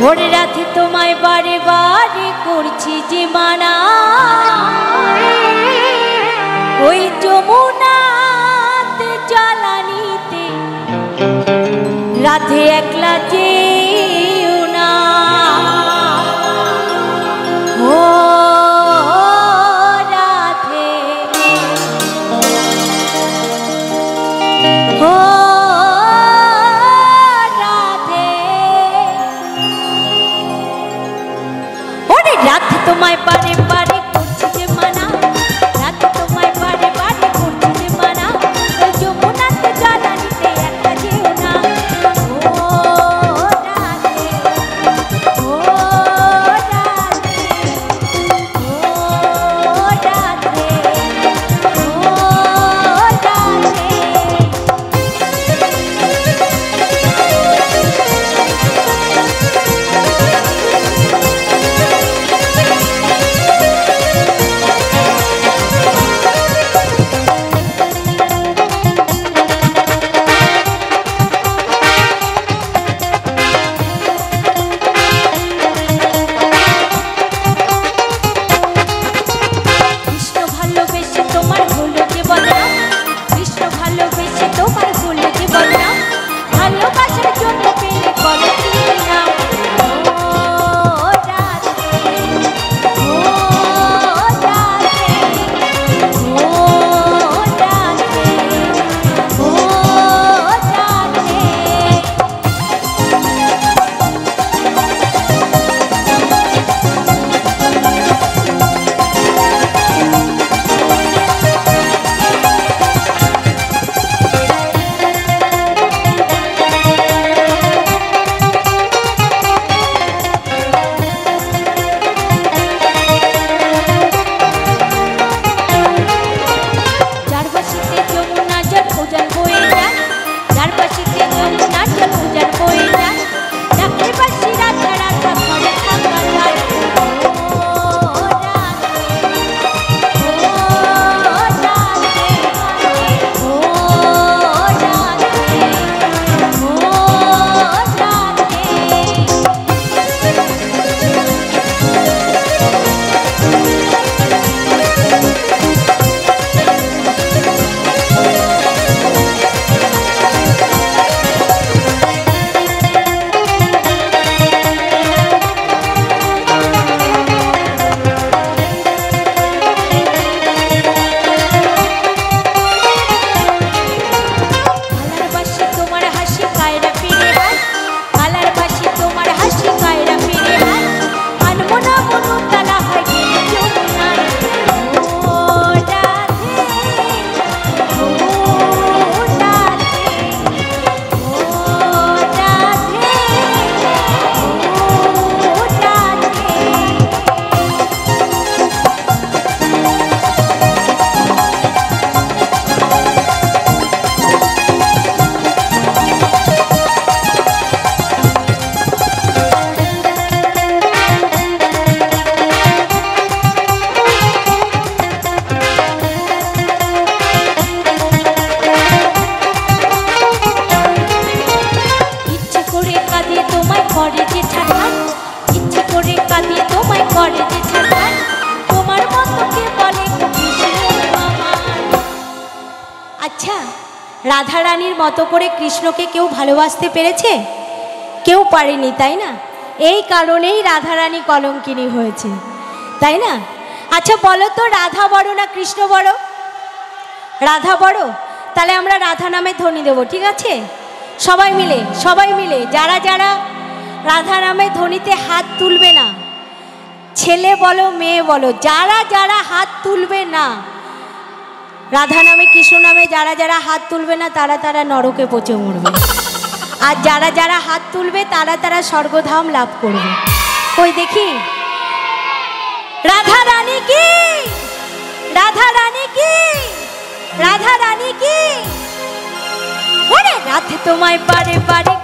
ওরে রাতে তোমায় বারে বারে করছি যে মানা, ওই যমুনাতে জ্বালানিতে রাতে একলা যেও না। ও রাধে, ও রাধে, ওরে রাতে তোমায় বারে বারে করছি যে মানা, রাতে তোমায় বারে বারে করছি যে মানা, ওই যমুনাতে জ্বালানিতে একলা যেও না। ও রাধে, ও রাধে, ও রাধে, ও রাধে। আচ্ছা, রাধা রানীর মতো করে কৃষ্ণকে কেউ ভালোবাসতে পেরেছে? কেউ পারেনি, তাই না? এই কারণেই রাধা রানী কলঙ্কিনী হয়েছে, তাই না? আচ্ছা বলো তো, রাধা বড় না কৃষ্ণ বড়? রাধা বড়। তাহলে আমরা রাধা নামে ধ্বনি দেবো, ঠিক আছে? সবাই মিলে যারা যারা রাধা নামে ধ্বনিতে হাত তুলবে না, ছেলে বলো মেয়ে বলো, যারা যারা হাত তুলবে না রাধা নামে কৃষ্ণ নামে, যারা যারা হাত তুলবে না তারা তারা নরকে পচে মরবে, আর যারা যারা হাত তুলবে তারা তারা স্বর্গধাম লাভ করবে। কই দেখি, রাধা রানী কি, রাধা রানী কি, রাধা রানী কি। ওরে রাধে তোমায় বারে বারে